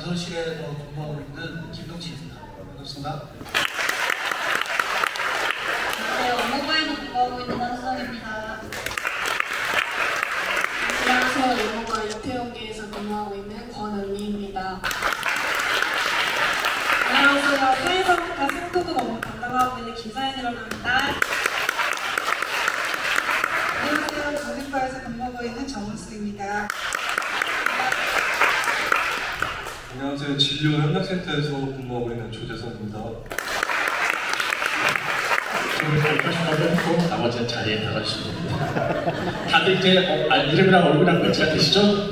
부서실에서 근무하고 있는 김동진입니다. 반갑습니다. 네, 업무부에서 근무하고 있는 한수정입니다. 안녕하세요. 연구과 유태연계에서 근무하고 있는 권은미입니다. 안녕하세요. 사회사업과 상도급 업무 담당하고 있는 김사연이라고 합니다. 안녕하세요. 정신과에서 근무하고 있는 정은수입니다. 안녕하세요. 진료 협력센터에서 근무하고 있는 조재선입니다. 저를 발표하고 나머지는 자리에 나가주시면 됩니다. 다들 이제 이름이랑 얼굴이랑 매치가 되시죠?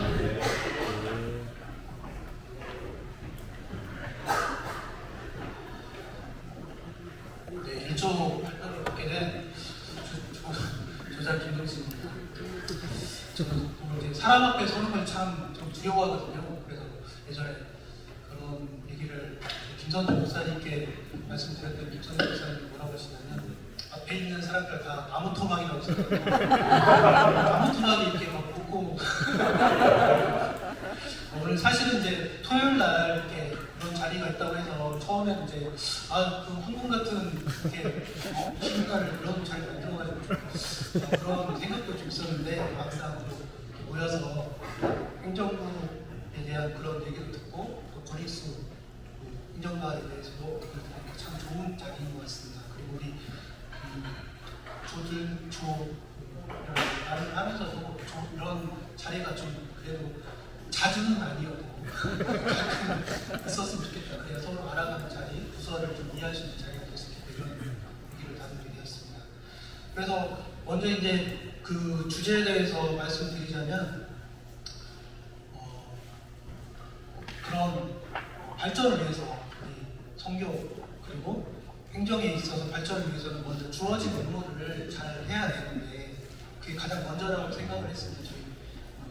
네, 1조 발표를 받게 된 조자 김동진입니다. 저는 이제 사람 앞에 서는 걸 참 좀 두려워하거든요. 그래서 예전에 그런 얘기를 김선재 목사님께 말씀드렸던 김선재 목사님이 뭐라고 하시냐면 앞에 있는 사람들 다 나무 토막이라고 생각하고 나무 토막이 이렇게 막 붙고 오늘 사실은 이제 토요일 날 이렇게 그런 자리가 있다고 해서 처음에는 이제 그 황금 같은 이렇게 시민가를 그런 자리 만들어가지고 그런 생각도 좀 있었는데 막상 이렇게 모여서 행정부에 대한 그런 얘기를 듣고 또 권익수 행정가에 대해서도 참 좋은 자리인 것 같습니다. 그리고 우리 조를 말을 하면서도 이런 자리가 좀 그래도 자주는 아니어도 가끔 있었으면 좋겠다. 그래야 서로 알아가는 자리, 부서를 좀 이해할 수 있는 자리가 됐을 텐데 이런 얘기를 나누게 되었습니다. 그래서 먼저 이제 그 주제에 대해서 말씀드리자면 그런 발전을 위해서 우리 성교 그리고 행정에 있어서 발전을 위해서는 먼저 주어진 업무를 잘 해야 되는데 그게 가장 먼저라고 생각을 했습니다. 저희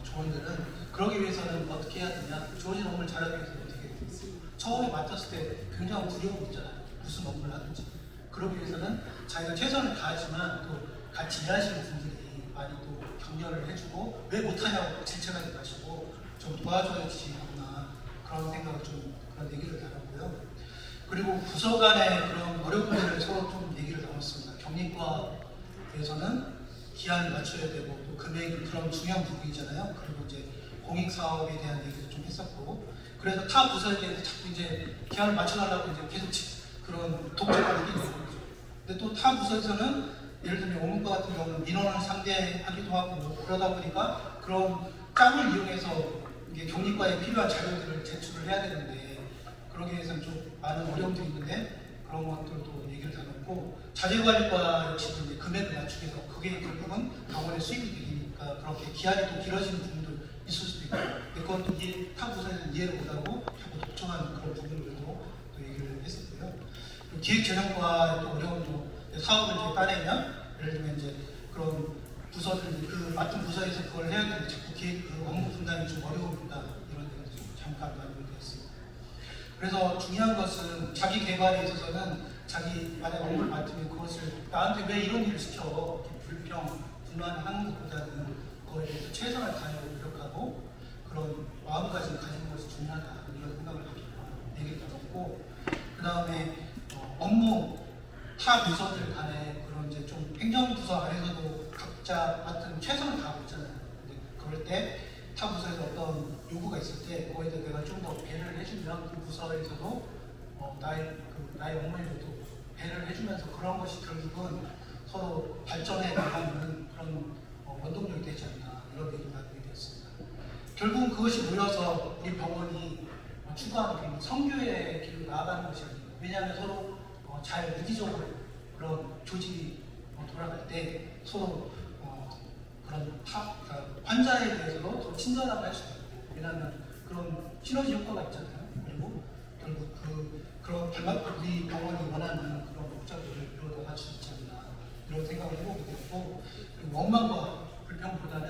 조원들은 그러기 위해서는 어떻게 해야 되냐, 주어진 업무를 잘하기 위해서는 어떻게 해야 되냐. 처음에 맡았을 때 굉장히 두려움이 있잖아요. 무슨 업무를 하든지. 그러기 위해서는 자기가 최선을 다하지만 또 같이 일하시는 분들이 많이 또 격려를 해주고 왜 못하냐고 질책하지 마시고 좀 도와줘야지구나 그런 생각을 좀 그런 얘기를 나눴고요. 그리고 부서 간의 그런 어려움들을 서로 좀 얘기를 나눴습니다. 경리과에서는 기한을 맞춰야 되고 또 금액이 그런 중요한 부분이잖아요. 그리고 이제 공익 사업에 대한 얘기도 좀 했었고, 그래서 타 부서에 대해서 자꾸 이제 기한을 맞춰달라고 이제 계속 그런 독재가 되게 되는 거죠. 근데 또 타 부서에서는 예를 들면 원문과 같은 경우는 민원을 상대하기도 하고 그러다 보니까 그런 짬을 이용해서 이게 경리과에 필요한 자료들을 제출을 해야 되는데 그러기 위해서는 좀 많은 어려움들이 있는데 그런 것들도 얘기를 나눴고, 자재관리과 역시도 이제 금액을 맞추기 위해서 그게 결국은 병원의 수입이 되니까 그렇게 기한이 또 길어지는 부분도 있을 수도 있고, 그것도 타 부서에서는 이해를 못하고 자꾸 독촉하는 그런 부분들도 또 얘기를 했었고요. 기획재정과의 또 어려움도 사업을 이제 따내면 예를 들면 이제 그런 부서들 그 맡은 부서에서 그걸 해야 되는데 자꾸 그 업무 분담이 좀 어려움이 있다 이런 데는 좀 잠깐 나누게 되었습니다. 그래서 중요한 것은 자기 개발에 있어서는 자기 만약 업무를 맡으면 그것을 나한테 왜 이런 일을 시켜 불평 불만하는 것보다는 그거에 대해서 최선을 다하려고 노력하고 그런 마음가짐을 가지는 것이 중요하다 이런 생각을 얘기를 나눴고, 그 다음에 업무 타 부서들 간에 그런 이제 좀 행정부서 안에서도 각자 맡은 최선을 다하고 있잖아요. 근데 그럴 때 타 부서에서 어떤 요구가 있을 때 그거에 대해 내가 좀 더 배려를 해주면 그 부서에서도 나의 업무에도 배려를 해주면서 그런 것이 결국은 서로 발전해 나가는 그런 원동력이 되지 않나 이런 얘기를 나누게 되었습니다. 결국은 그것이 모여서 우리 병원이 추구하는 성교의 길로 나아가는 것이 아닙니다. 왜냐하면 서로 잘 유기적으로 그런 조직이 돌아갈 때 서로 그런 환자에 대해서도 더 친절하게 할 수 있고, 왜냐하면 그런 시너지 효과가 있잖아요. 그리고 결국 그런 우리 병원이 원하는 그런 목적들을 이루어 나갈 수 있지 않나 이런 생각을 해보게 됐고, 그리고 원망과 불평보다는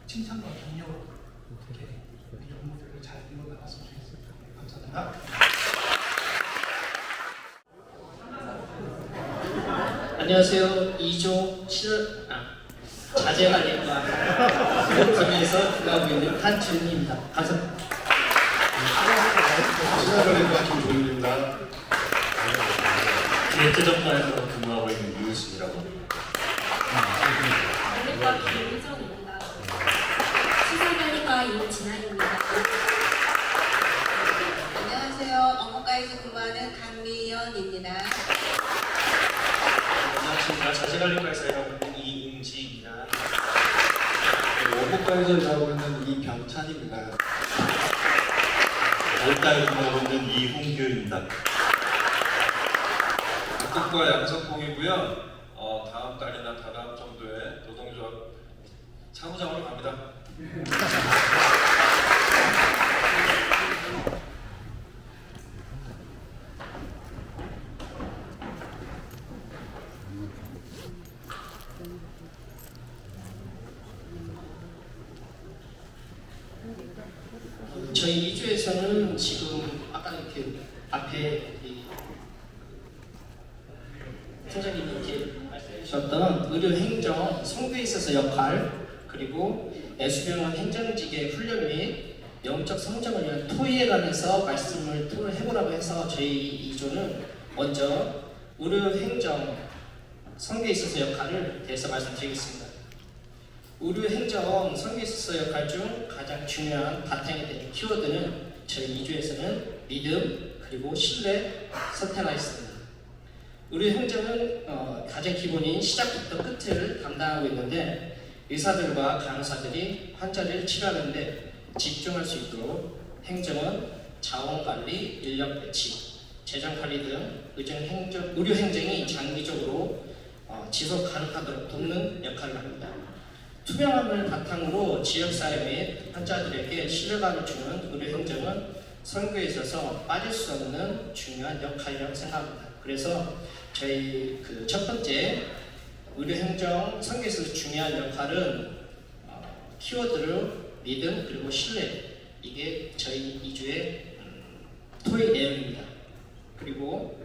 칭찬과 격려로 이렇게 이 업무들을 잘 이루어 나갔으면 좋겠습니다. 감사합니다. 안녕하세요. 2조 자재관리과 팀에서 근무하고 있는 한준입니다. 감사합니다. 시사전략가 김종윤입니다. 기획재정과에서 근무하고 있는 유우순이라고 합니다. 관리과 김희정입니다. 시사관리과 이진아입니다. 안녕하세요. 업무과에서 근무하는 강미연입니다. 안녕하십니까. 자재관리과에서 일하고 있는 이웅지입니다. 원국과에서 일하고 있는 이병찬입니다. 알다에 근무하고 있는 이홍규입니다. 각국과 양성봉이고요. 다음 달이나 다다음 정도에 노동조합 사무장으로 갑니다. 저희 2주에서는 지금 아까 이렇게 앞에 팀장님이 이렇게 말씀해 주셨던 의료행정, 선교에 있어서 역할, 그리고 애수병원 행정직의 훈련 및 영적 성장을 위한 토의에 관해서 말씀을 해보라고 해서 저희 2조는 먼저 의료행정, 선교에 있어서 역할을 대해서 말씀드리겠습니다. 의료행정, 선교에 있어서 역할 중 가장 중요한 바탕이 되는 키워드는 저희 2조에서는 믿음, 그리고 신뢰, 선택가 있습니다. 의료행정은 가장 기본인 시작부터 끝을 담당하고 있는데 의사들과 간호사들이 환자를 치료하는데 집중할 수 있도록 행정은 자원관리, 인력 배치, 재정관리 등 의료행정이 장기적으로 지속 가능하도록 돕는 역할을 합니다. 투명함을 바탕으로 지역사회 및 환자들에게 신뢰감을 주는 의료행정은 선교에 있어서 빠질 수 없는 중요한 역할이라고 생각합니다. 그래서 저희 그 첫 번째 의료행정 선교에 있어서 중요한 역할은 키워드로 믿음 그리고 신뢰, 이게 저희 2주의 토의 내용입니다. 그리고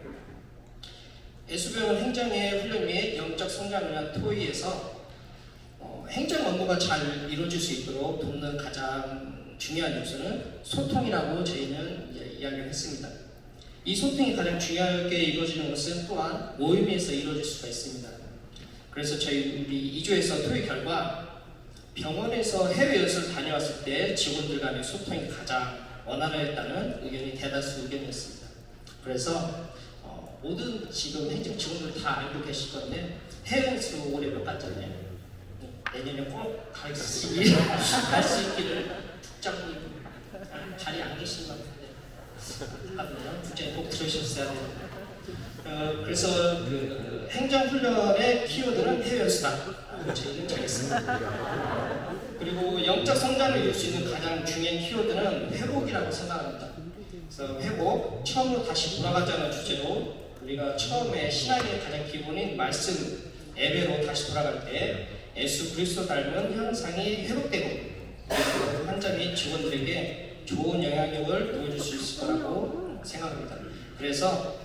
애수병원 행정의 훈련 및 영적 성장을 위한 토의에서 행정 업무가 잘 이루어질 수 있도록 돕는 가장 중요한 요소는 소통이라고 저희는 이야기를 했습니다. 이 소통이 가장 중요하게 이루어지는 것은 또한 모임에서 이루어질 수가 있습니다. 그래서 우리 2조에서 토의 결과 병원에서 해외 연수를 다녀왔을 때 직원들 간의 소통이 가장 원활했다는 의견이 대다수 의견이었습니다. 그래서 모든 지금 행정 직원들 다 알고 계실 건데 해외 연수 올해 몇 갔잖아요. 내년에 꼭 갈 수 있기를 국장님 자리에 안 계신 것 같은데 안타깝네요. 국장님 꼭 들으셨어야 돼요. 그래서 그 행정훈련의 키워드는 해외 연수다. 저희는 정했습니다. 그리고 영적 성장을 이룰 수 있는 가장 중요한 키워드는 회복이라고 생각합니다. 그래서 회복, 처음으로 다시 돌아가자는 주제로 우리가 처음에 신앙의 가장 기본인 말씀, 예배로 다시 돌아갈 때 예수 그리스도 닮은 형상이 회복되고 환자 및 직원들에게 좋은 영향력을 보여줄 수 있을 거라고 생각합니다. 그래서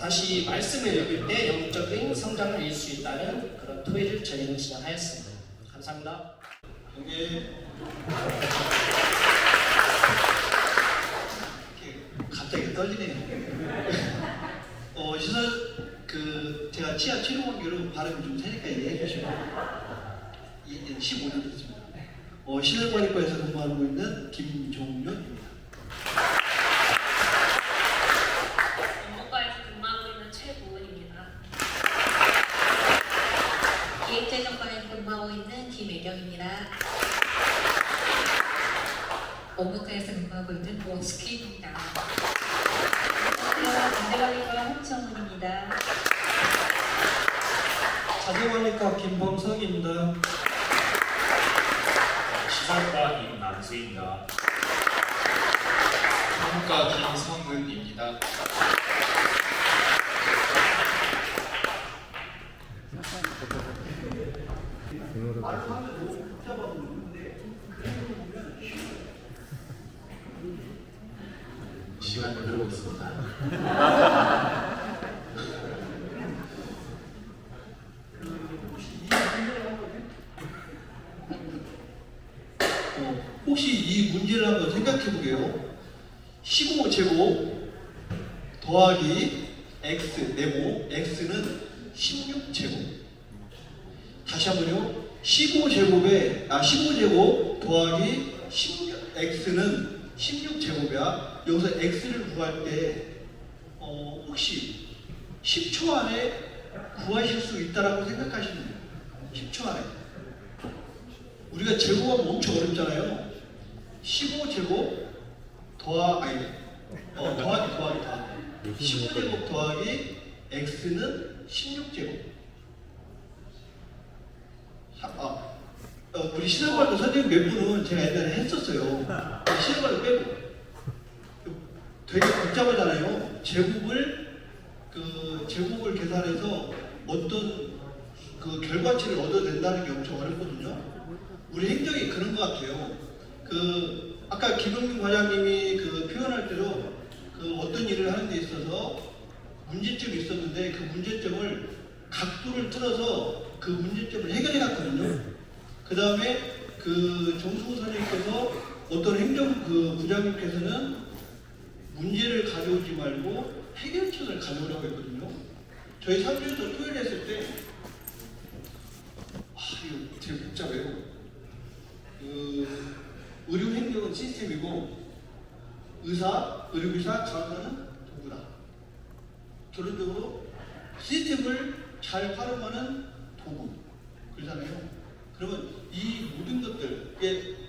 다시 말씀을 읽을 때 영적인 성장을 이룰 수 있다는 그런 토의를 저희는 진행하였습니다. 감사합니다. 갑자기 떨리네요. 제가 치아 치료 관계로 발음이 좀 세니까 이해해 주시고 15년 됐습니다. 신혈관리과에서 근무하고 있는 김종윤입니다. 업무과에서 근무하고 있는 최보은입니다. 기획재정과에서 근무하고 있는 김혜경입니다. 업무과에서 근무하고 있는 오스키입니다. 자재관리과 홍정은입니다. 자재관리과 김범석입니다. 시설과 임남수입니다. 한국과 김성은입니다. 시간을 흐르고 있습니다. 혹시 이 문제를 한번 생각해 보게요. 15제곱 더하기 x 네모 x는 16제곱. 다시 한번요. 15제곱 더하기 x는 16제곱이야. 여기서 x를 구할 때 혹시 10초 안에 구하실 수 있다라고 생각하시는 거예요. 10초 안에. 우리가 제곱하면 엄청 어렵잖아요. 15제곱 더하기 15제곱 더하기 x는 16제곱. 우리 시험할 때 선생님 몇 분은 제가 옛날에 했었어요. 시험할 때 빼고 되게 복잡하잖아요. 제곱을 계산해서 어떤 그 결과치를 얻어낸다는 게 엄청 어렵거든요. 우리 행정이 그런 것 같아요. 아까 김영민 과장님이 표현할 때도 어떤 일을 하는 데 있어서 문제점이 있었는데 그 문제점을 각도를 틀어서 그 문제점을 해결해 갔거든요. 그 다음에 정수호 선생님께서 어떤 행정 부장님께서는 문제를 가져오지 말고 해결책을 가져오라고 했거든요. 저희 3주에서 토요일 했을 때 이거 되게 복잡해요. 의료 행정은 시스템이고 의료기사, 간호사는 도구다. 결론적으로 시스템을 잘 활용하는 도구 그러잖아요. 그러면 이 모든 것들,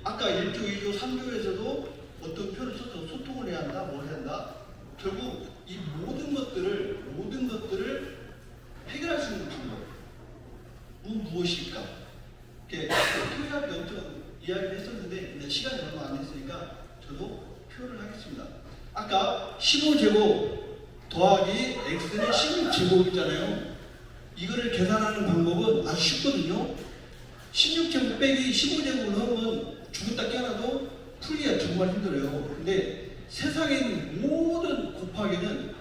아까 1조, 2조, 3조에서도 어떤 표현을 써서 소통을 해야 한다, 뭘 해야 한다. 결국 이 모든 것들을 해결할 수 있는 방법은 무엇일까? 표현할 때 엄청 이야기를 했었는데 시간이 얼마 안 됐으니까 저도 표현을 하겠습니다. 아까 15제곱 더하기 x는 16제곱이잖아요. 이거를 계산하는 방법은 아주 쉽거든요. 16제곱 빼기 15제곱을 하면 죽었다 깨어나도 풀기가 정말 힘들어요. 근데 세상에 있는 모든 곱하기는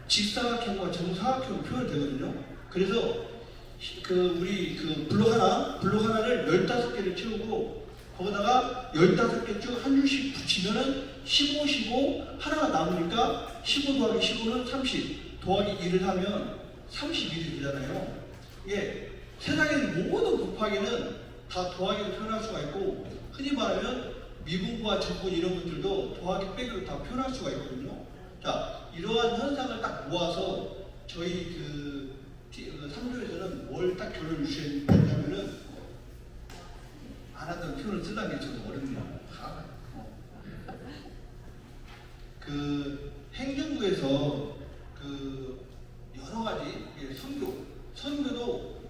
직사각형과 정사각형으로 표현되거든요. 그래서 우리 블록 하나를 15개를 채우고 거기다가 15개 쭉 한 줄씩 붙이면은 15, 15 하나가 남으니까 15 더하기 15는 30 더하기 1을 하면 31이 되잖아요. 이게 세상에 있는 모든 곱하기는 다 더하기로 표현할 수가 있고 흔히 말하면 미분과 적분 이런 것들도 더하기 빼기로 다 표현할 수가 있거든요. 자, 이러한 현상을 딱 모아서 저희 3조에서는 뭘 딱 결론을 주셨냐면은 안 하던 표현을 쓰려는 게 좀 어렵네요. 행정부에서 여러 가지 선교도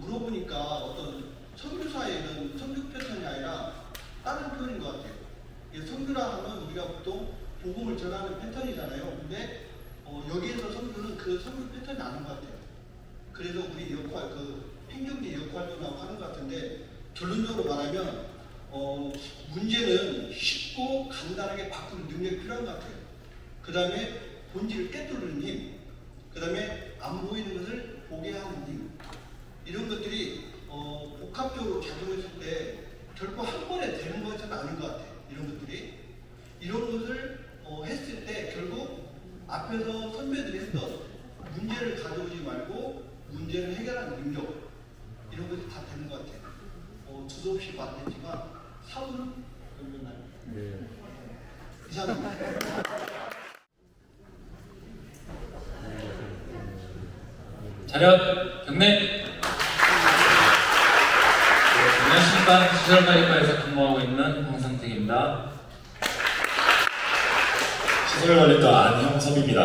물어보니까 어떤 선교사에는 선교 패턴이 아니라 다른 표현인 것 같아요. 선교라 하면 우리가 보통 복음을 전하는 패턴이잖아요. 근데 여기에서 선교는 그 선교 패턴이 아닌 것 같아요. 그래서 우리 역할, 행정지 역할도 나오고 하는 것 같은데 결론적으로 말하면 문제는 쉽고 간단하게 바꾸는 능력이 필요한 것 같아요. 그 다음에 본질을 깨뚫는 힘, 그 다음에 안 보이는 것을 보게 하는 힘, 이런 것들이 복합적으로 작용했을 때 결코 한 번에 되는 것은 아닌 것 같아요. 이런 것을 했을 때 결국 앞에서 선배들이 했던 문제를 가져오지 말고 문제를 해결하는 능력, 이런 것이 다 되는 것 같아요. 주도 없이 말했지만 사부는 끝났나요? 네. 이상입니다. 자력 경례. 안녕하십니까. 시설관리과에서 근무하고 있는 황상택입니다. 시설관리과 안형섭입니다.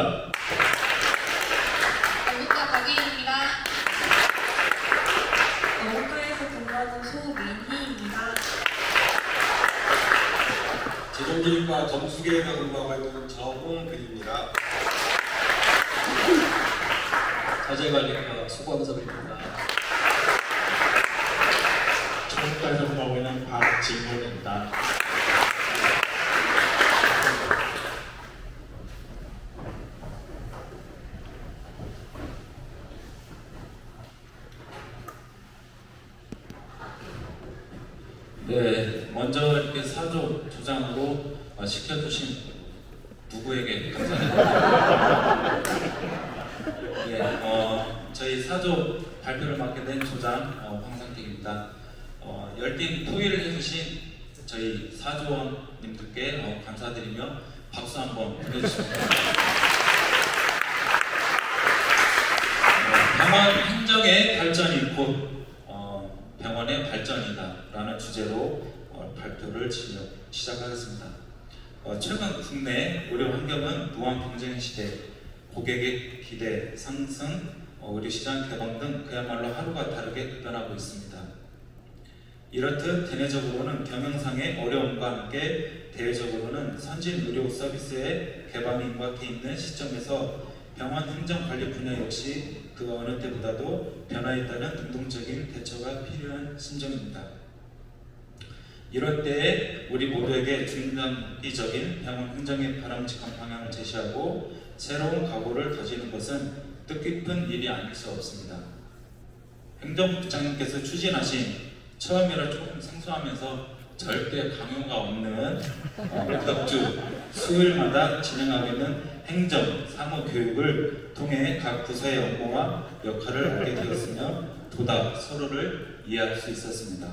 업무과 박예인입니다. 어묵과에서 근무하는 소민희입니다. 재정기획과 점수계에서 근무하고 있는 정홍근입니다. 자재관리과 수고원섭입니다. 청국과에서 근무하고 있는 박진곤입니다. 네, 먼저 이렇게 사조 조장으로 시켜주신 누구에게 감사드립니다. 예, 저희 사조 발표를 맡게 된 조장 황상택입니다. 열띤 토의를 해주신 저희 사조원님들께 감사드리며 박수 한번 보내주십니다. 병원 행정의 발전이 곧 병원의 발전이다 라는 주제로 발표를 시작하겠습니다. 최근 국내 의료 환경은 무한 경쟁 시대, 고객의 기대 상승, 의료시장 개방 등 그야말로 하루가 다르게 급변하고 있습니다. 이렇듯 대내적으로는 경영상의 어려움과 함께 대외적으로는 선진 의료 서비스의 개방이 임박해 있는 시점에서 병원 행정관리 분야 역시 그 어느 때보다도 변화에 따른 능동적인 대처가 필요한 심정입니다. 이럴 때에 우리 모두에게 중장기적인 병원 행정의 바람직한 방향을 제시하고 새로운 각오를 다지는 것은 뜻깊은 일이 아닐 수 없습니다. 행정부장님께서 추진하신 처음이라 조금 생소하면서 절대 강요가 없는 몇 주 수요일마다 진행하고 있는 행정, 사무 교육을 통해 각 부서의 업무와 역할을 알게 되었으며 보다 서로를 이해할 수 있었습니다.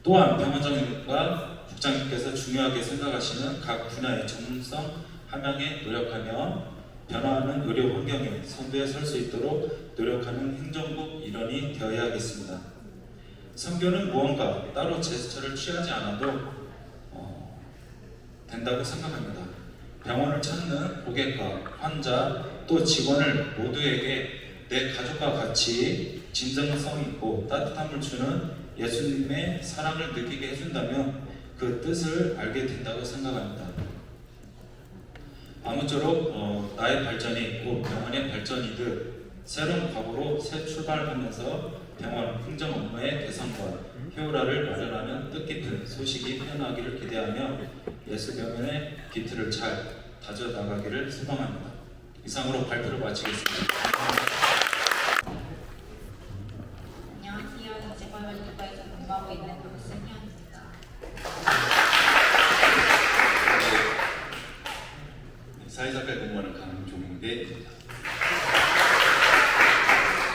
또한 병원장님과 국장님께서 중요하게 생각하시는 각 분야의 전문성 함양에 노력하며 변화하는 의료 환경에 선두에 설 수 있도록 노력하는 행정부 일원이 되어야겠습니다. 선교는 무언가 따로 제스처를 취하지 않아도 된다고 생각합니다. 병원을 찾는 고객과 환자 또 직원을 모두에게 내 가족과 같이 진정성 있고 따뜻함을 주는 예수님의 사랑을 느끼게 해준다면 그 뜻을 알게 된다고 생각합니다. 아무쪼록 나의 발전이 곧 병원의 발전이듯 새로운 각오로 새 출발하면서 병원 행정 업무의 개선과 효율화를 마련하는 뜻깊은 소식이 피어나기를 기대하며 예수병원의 기틀을 잘 다져나가기를 소망합니다. 이상으로 발표를 마치겠습니다. 안녕하세요. 재벌관리과에서 근무하고 있는 박승현입니다. 사회작가에 근무하는 강종대입니다.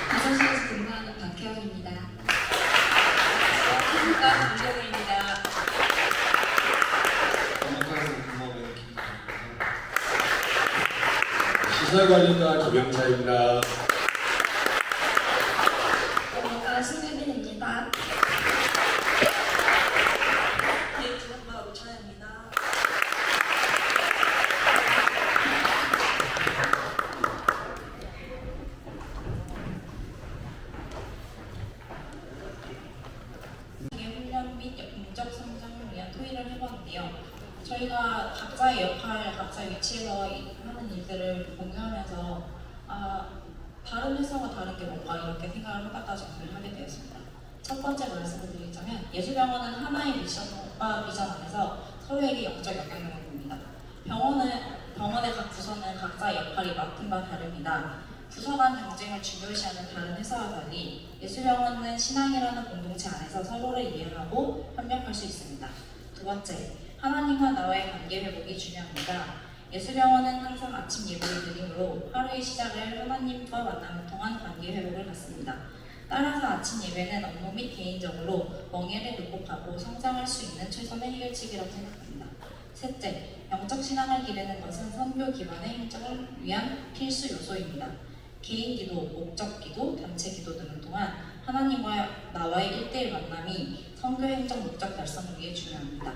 부서실에서 근무하는 박혜원입니다. 피부과 강정우입니다. 건강과에서 근무하고 있는 김강입니다. 시설관리과 조병차입니다. 업무과 신유빈입니다. 기획재정과 우찬입니다. 훈련 및 인적 성장을 위한 토의를 해봤는데요. 저희가 각자의 역할, 각자의 위치에서 하는 일들을 공유하면서 다른 회사와 다른 게 뭔가 이렇게 생각을 해봤다 정리를 하게 되었습니다. 첫 번째 말씀을 드리자면 예술병원은 하나의 미션과 비전 안에서 서로에게 영적 영향력을 줍니다. 병원의 각 부서는 각자의 역할이 맡은 바 다릅니다. 부서 간 경쟁을 중요시하는 다른 회사와 달리 예술병원은 신앙이라는 공동체 안에서 서로를 이해하고 협력할 수 있습니다. 두 번째, 하나님과 나와의 관계 회복이 중요합니다. 예술병원은 항상 아침 예배를 드림으로 하루의 시작을 하나님과 만남을 통한 관계 회복을 갖습니다. 따라서 아침 예배는 업무 및 개인적으로 멍해를 극복하고 성장할 수 있는 최선의 해결책이라고 생각합니다. 셋째, 영적 신앙을 기르는 것은 선교 기반의 행정을 위한 필수 요소입니다. 개인 기도, 목적 기도, 단체 기도 등을 통한 하나님과 나와의 1대1 만남이 선교 행정 목적 달성을 위해 중요합니다.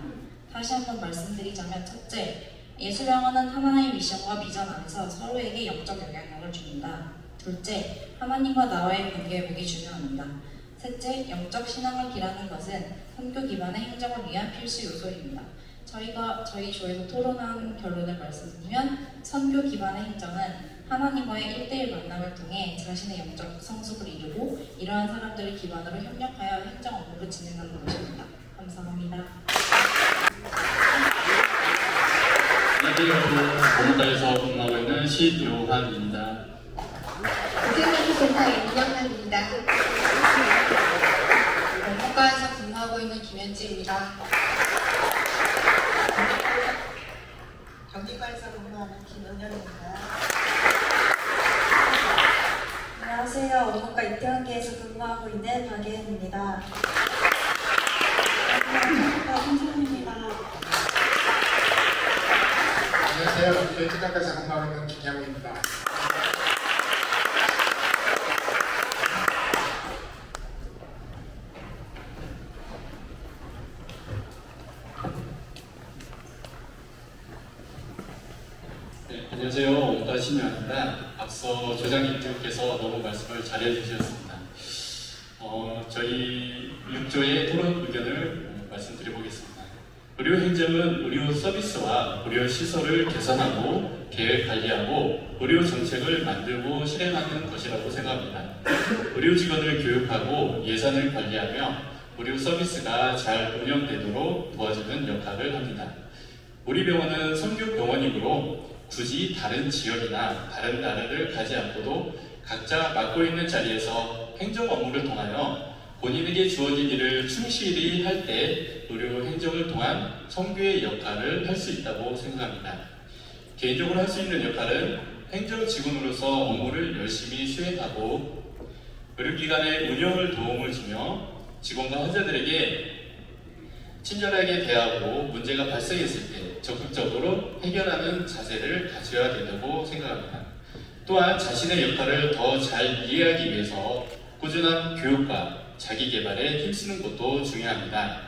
다시 한번 말씀드리자면 첫째, 예술병원은 하나의 미션과 비전 안에서 서로에게 영적 영향력을 줍니다. 둘째, 하나님과 나와의 관계 회복이 중요합니다. 셋째, 영적 신앙을 기르는 것은 선교 기반의 행정을 위한 필수 요소입니다. 저희 조에서 토론한 결론을 말씀드리면 선교 기반의 행정은 하나님과의 1대1 만남을 통해 자신의 영적 성숙을 이루고 이러한 사람들을 기반으로 협력하여 행정 업무를 진행하는 것입니다. 감사합니다. 안녕하세요. 법무과에서 근무하고 있는 신요한입니다. 국회의원센터 임영란입니다. 법무과에서 근무하고 있는 김현지입니다. 경기과에서 근무하는 김은영입니다. 안녕하세요. 업무과 이태원계에서 근무하고 있는 박예은입니다. 안녕하세요. 홍소연입니다. 안녕하세요. 교육기관과에서 근무하고 있는 김양우입니다. 네, 안녕하세요. 원과 신유입니다. 앞서 조장님들께서 너무 말씀을 잘해주셨습니다. 저희 6조의 토론 의견을 말씀드려보겠습니다. 의료행정은 의료 서비스와 의료 시설을 개선하고 계획 관리하고 의료 정책을 만들고 실행하는 것이라고 생각합니다. 의료 직원을 교육하고 예산을 관리하며 의료 서비스가 잘 운영되도록 도와주는 역할을 합니다. 우리 병원은 선교 병원이므로 굳이 다른 지역이나 다른 나라를 가지 않고도 각자 맡고 있는 자리에서 행정 업무를 통하여 본인에게 주어진 일을 충실히 할 때 의료 행정을 통한 선교의 역할을 할 수 있다고 생각합니다. 개인적으로 할 수 있는 역할은 행정 직원으로서 업무를 열심히 수행하고 의료기관의 운영을 도움을 주며 직원과 환자들에게 친절하게 대하고 문제가 발생했을 때 적극적으로 해결하는 자세를 가져야 된다고 생각합니다. 또한 자신의 역할을 더 잘 이해하기 위해서 꾸준한 교육과 자기 개발에 힘쓰는 것도 중요합니다.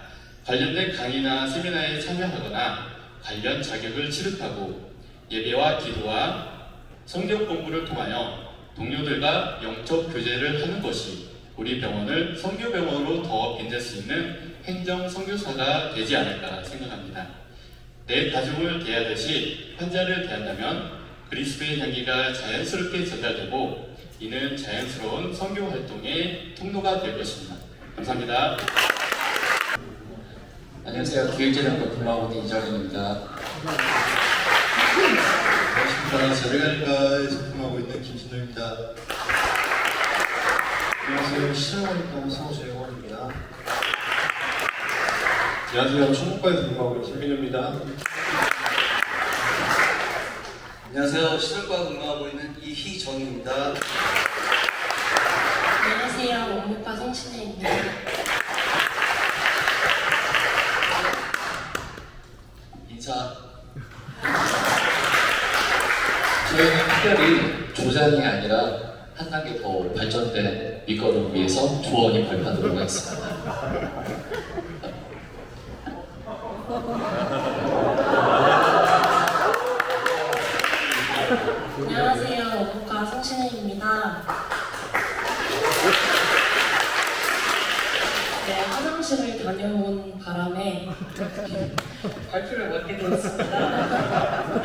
관련된 강의나 세미나에 참여하거나 관련 자격을 취득하고 예배와 기도와 성경 공부를 통하여 동료들과 영적 교제를 하는 것이 우리 병원을 선교병원으로 더 빛낼 수 있는 행정 선교사가 되지 않을까 생각합니다. 내 가족을 대하듯이 환자를 대한다면 그리스도의 향기가 자연스럽게 전달되고 이는 자연스러운 선교 활동의 통로가 될 것입니다. 감사합니다. 안녕하세요. 기획재정과 근무하고 있는 이정현입니다. 안녕하십니까. 자료관리과에서 근무하고 있는 김신호입니다. 안녕하세요. 시설관리과 서재원입니다. 안녕하세요. 총무과에서 근무하고 있는 김민우입니다. 안녕하세요. 시설과 근무하고 있는 이희정입니다. 안녕하세요. 원무과 송신혜입니다. 인사. 저희는 특별히 조장이 아니라 한 단계 더 발전된 밑거름을 위해서 조언이 발표하도록 하겠습니다. 안녕하세요. 원무과 송신혜입니다. 네, 화장실을 다녀온 바람에 발표를 맡게 되었습니다.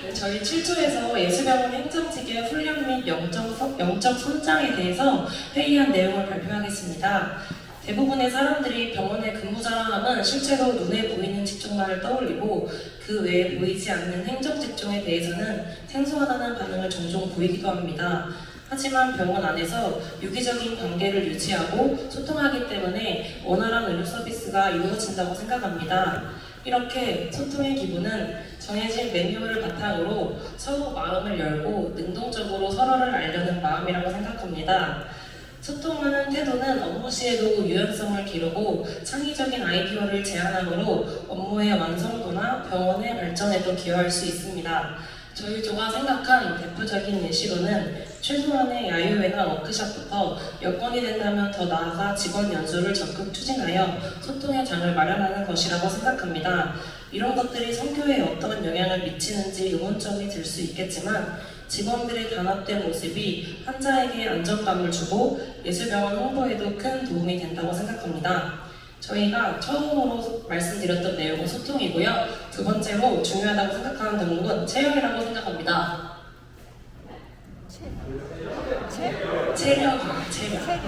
네, 저희 7조에서 예수병원 행정직의 훈련 및 영적 선장에 대해서 회의한 내용을 발표하겠습니다. 대부분의 사람들이 병원의 근무자라면 실제로 눈에 보이는 직종만을 떠올리고 그 외에 보이지 않는 행정 직종에 대해서는 생소하다는 반응을 종종 보이기도 합니다. 하지만 병원 안에서 유기적인 관계를 유지하고 소통하기 때문에 원활한 의료 서비스가 이루어진다고 생각합니다. 이렇게 소통의 기본은 정해진 매뉴얼을 바탕으로 서로 마음을 열고 능동적으로 서로를 알려는 마음이라고 생각합니다. 소통하는 태도는 업무 시에도 유연성을 기르고 창의적인 아이디어를 제안하므로 업무의 완성도나 병원의 발전에도 기여할 수 있습니다. 저희 조가 생각한 대표적인 예시로는 최소한의 야유회나 워크숍부터 여건이 된다면 더 나아가 직원 연수를 적극 추진하여 소통의 장을 마련하는 것이라고 생각합니다. 이런 것들이 선교에 어떤 영향을 미치는지 의문점이 들 수 있겠지만 직원들의 단합된 모습이 환자에게 안정감을 주고 예술병원 홍보에도 큰 도움이 된다고 생각합니다. 저희가 처음으로 말씀드렸던 내용은 소통이고요. 두 번째로 중요하다고 생각하는 덕목은 체력이라고 생각합니다. 체력이요, 체력.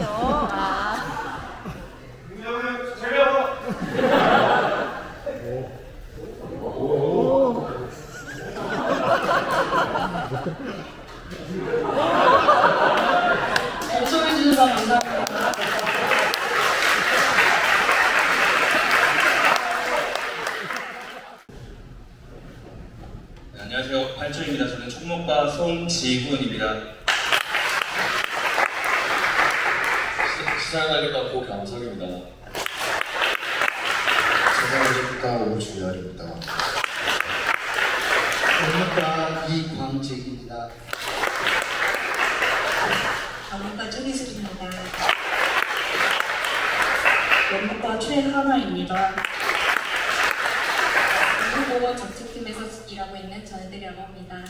경청해 주셔서 감사합니다. 발전입니다. 저는 총무과 송지훈입니다. 시사관리과 고경석입니다. 재생교육과 오주열입니다. 업무과 이광직입니다. 업무과 조기술입니다. 연구과 최하나입니다. 연구보건 정책팀에서 일하고 있는 전혜들이라고 합니다.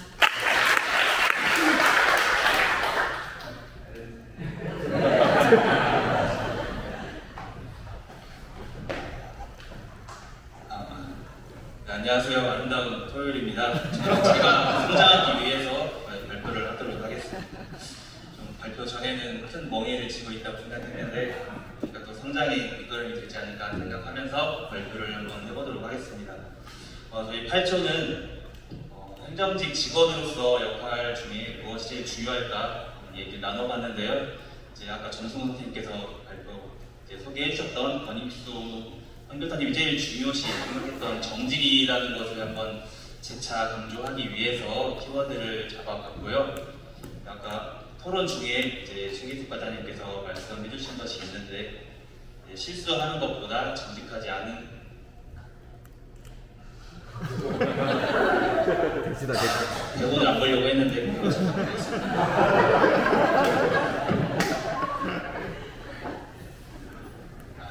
네, 안녕하세요. 아름다운 토요일입니다. 제가 성장하기 위해서 발표를 하도록 하겠습니다. 좀 발표 전에는 큰 멍해를 쥐고 있다고 생각했는데 또 성장의 밑거름이 되지 않을까 생각하면서 발표를 한번 해보도록 하겠습니다. 저희 8초는 행정직 직원으로서 역할 중에 무엇이 제일 중요할까 얘기 나눠봤는데요. 이제 아까 정승호 선생님께서 소개해 주셨던 권익수 황교사님이 제일 중요시 생각했던 정직이라는 것을 한번 재차 강조하기 위해서 키워드를 잡아봤고요. 아까 토론 중에 이제 최기숙 과장님께서 말씀해 주신 것이 있는데 실수하는 것보다 정직하지 않은 대본을 안 보려고 했는데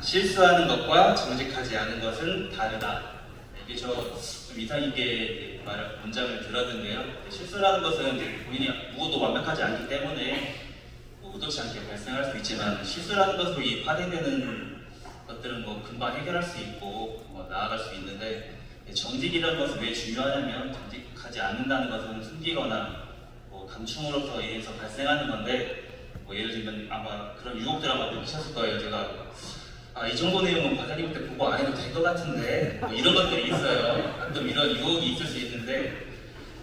실수하는 것과 정직하지 않은 것은 다르다. 이게 좀 이상 있게 문장을 들었는데요. 실수라는 것은 본인이 누구도 완벽하지 않기 때문에 의도치 않게 발생할 수 있지만 실수라는 것으로 파생되는 것들은 금방 해결할 수 있고 나아갈 수 있는데 정직이라는 것은 왜 중요하냐면 정직하지 않는다는 것은 숨기거나 감춤으로서 인해서 발생하는 건데 예를 들면 아마 그런 유혹들 아마 느끼셨을 거예요. 제가 이 정도 내용은 과장님한테 보고 안 해도 될 것 같은데 이런 것들이 있어요. 가끔 이런 유혹이 있을 수 있는데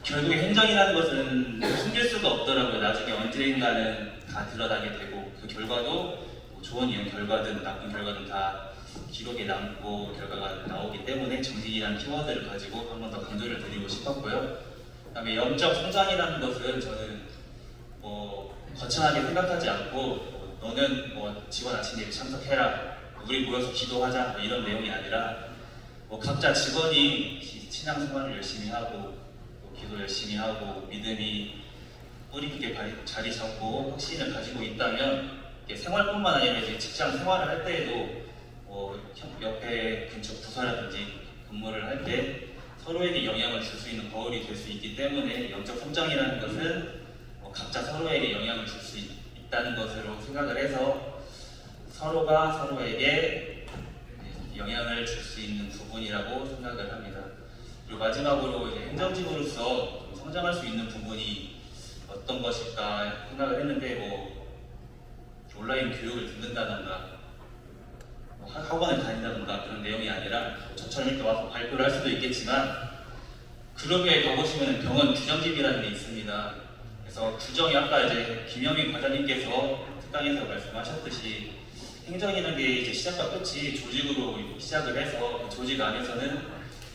결국에 행정이라는 것은 숨길 수가 없더라고요. 나중에 언젠가는 다 드러나게 되고 그 결과도 좋은 결과든 나쁜 결과든 다 기록에 남고 결과가 나오기 때문에 정직이라는 키워드를 가지고 한 번 더 강조를 드리고 싶었고요. 그다음에 영적 성장이라는 것은 저는 거창하게 생각하지 않고 너는 직원 아침 예배 참석해라, 우리 모여서 기도하자 이런 내용이 아니라 각자 직원이 신앙생활을 열심히 하고 기도 열심히 하고 믿음이 뿌리 깊게 자리 잡고 확신을 가지고 있다면 생활뿐만 아니라 이제 직장 생활을 할 때에도 옆에 근처 부서라든지 근무를 할 때 서로에게 영향을 줄 수 있는 거울이 될 수 있기 때문에 영적 성장이라는 것은 각자 서로에게 영향을 줄 수 있다는 것으로 생각을 해서 서로가 서로에게 영향을 줄 수 있는 부분이라고 생각을 합니다. 그리고 마지막으로 이제 행정직으로서 성장할 수 있는 부분이 어떤 것일까 생각을 했는데 온라인 교육을 듣는다던가 학원을 다닌다던가 그런 내용이 아니라 저처럼 이렇게 와서 발표를 할 수도 있겠지만 그룹에 가보시면 병원 규정집이라는 게 있습니다. 그래서 규정이 아까 이제 김영민 과장님께서 특강에서 말씀하셨듯이 행정이라는 게 이제 시작과 끝이 조직으로 시작을 해서 조직 안에서는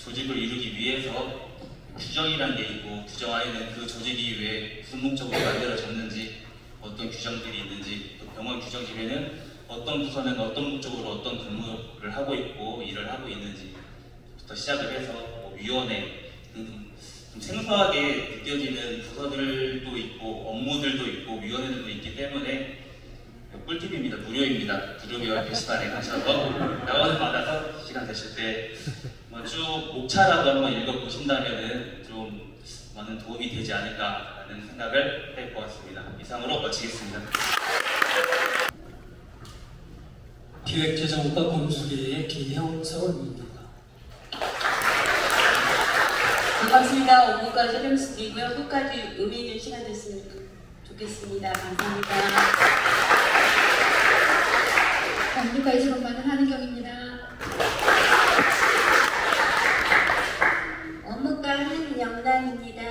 조직을 이루기 위해서 규정이라는 게 있고 규정 안에는 그 조직이 왜 무슨 목적으로 만들어졌는지 어떤 규정들이 있는지 또 병원 규정집에는 어떤 부서는 어떤 목적으로 어떤 근무를 하고 있고 일을 하고 있는지부터 시작을 해서 위원회 등 생소하게 느껴지는 부서들도 있고 업무들도 있고 위원회들도 있기 때문에 꿀팁입니다. 무료입니다. 무료비와 게시판에 가셔서 나오는 받아서 시간 되실 때 쭉 목차라도 한번 읽어보신다면 좀 많은 도움이 되지 않을까라는 생각을 해보았습니다. 이상으로 마치겠습니다. 기획재정과 공수계의 김형서입니다. 반갑습니다. 업무과 최경숙이고요. 끝까지 의미 있는 시간 됐으면 좋겠습니다. 감사합니다. 업무과 이수공과는 한은경입니다. 업무과 한영란입니다.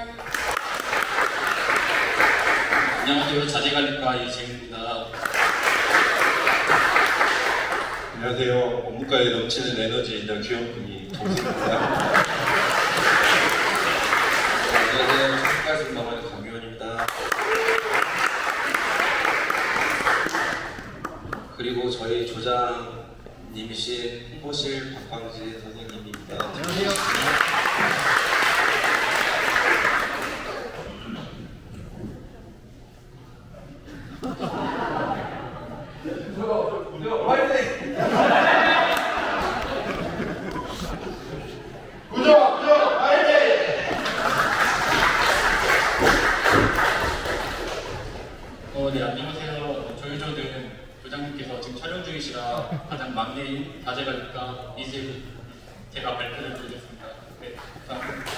안녕하세요. 자재관리과 이재입니다. 안녕하세요. 업무과에 넘치는 에너지 있는 귀염둥이 동수입니다. 안녕하세요. 대가슴방울 강유원입니다. 그리고 저희 조장님이신 홍보실 박광진 선생님입니다. 안녕하세요. 네, 안녕하세요. 저희 조는 조장님께서 지금 촬영 중이시라 가장 막내인 다재가니까 이제 제가 발표를 드리겠습니다. 네, 감사합니다.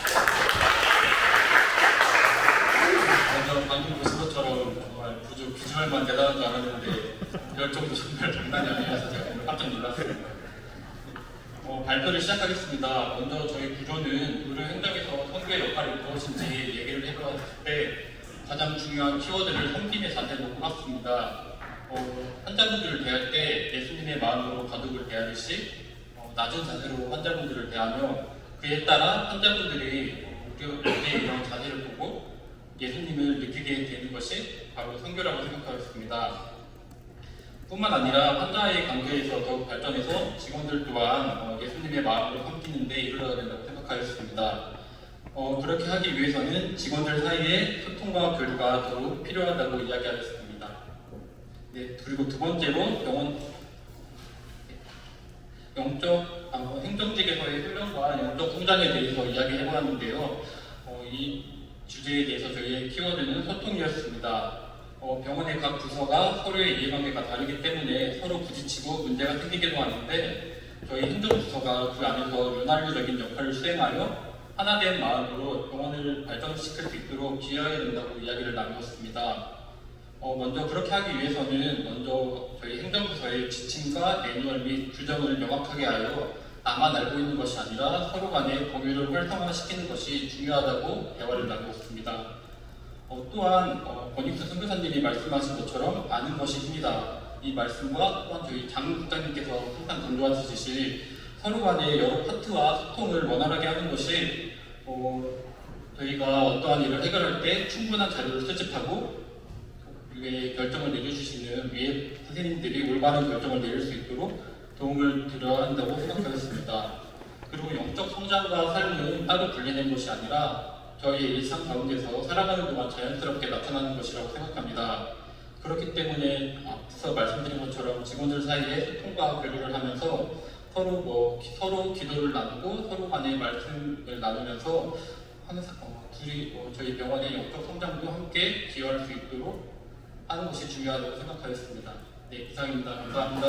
먼저 방금 보신 것처럼 정말 비주얼만 대단한 줄 알았는데 열정도 정말 장난이 아니라서 제가 오늘 깜짝 놀랐습니다. 발표를 시작하겠습니다. 먼저 저희 구조는 의료 행정에서 선교의 역할이 무엇인지 얘기를 해보았을 때 가장 중요한 키워드를 섬김의 자세로 꼽았습니다. 환자분들을 대할 때 예수님의 마음으로 가족을 대하듯이 낮은 자세로 환자분들을 대하며 그에 따라 환자분들이 우리의 이런 자세를 보고 예수님을 느끼게 되는 것이 바로 선교라고 생각하였습니다. 뿐만 아니라 환자의 관계에서 더욱 발전해서 직원들 또한 예수님의 마음으로 섬기는 데 이르러야 된다고 생각하였습니다. 그렇게 하기 위해서는 직원들 사이에 소통과 교류가 더욱 필요하다고 이야기하였습니다. 네, 그리고 두 번째로 행정직에서의 훈련과 영적 성장에 대해서 이야기해보았는데요. 이 주제에 대해서 저희의 키워드는 소통이었습니다. 병원의 각 부서가 서로의 이해관계가 다르기 때문에 서로 부딪히고 문제가 생기기도 하는데 저희 행정부서가 그 안에서 윤활유적인 역할을 수행하여 하나된 마음으로 병원을 발전시킬 수 있도록 기여해야 된다고 이야기를 나누었습니다. 먼저 그렇게 하기 위해서는 먼저 저희 행정부서의 지침과 매뉴얼 및 규정을 명확하게 하여 나만 알고 있는 것이 아니라 서로 간의 공유를 활성화시키는 것이 중요하다고 대화를 나누었습니다. 또한 권익수 선교사님이 말씀하신 것처럼 아는 것이 힘이다. 이 말씀과 또한 저희 장 국장님께서 항상 강조하시듯이 서로 간의 여러 파트와 소통을 원활하게 하는 것이 저희가 어떠한 일을 해결할 때 충분한 자료를 수집하고 위에 결정을 내려주시는 위에 선생님들이 올바른 결정을 내릴 수 있도록 도움을 드려야 한다고 생각하였습니다. 그리고 영적 성장과 삶은 따로 분리된 것이 아니라 저희의 일상 가운데서 살아가는 동안 자연스럽게 나타나는 것이라고 생각합니다. 그렇기 때문에 앞서 말씀드린 것처럼 직원들 사이에 소통과 교류를 하면서 서로 기도를 나누고 서로 간의 말씀을 나누면서 항상 저희 병원의 영적 성장도 함께 기여할 수 있도록 하는 것이 중요하다고 생각하였습니다. 네, 이상입니다. 감사합니다.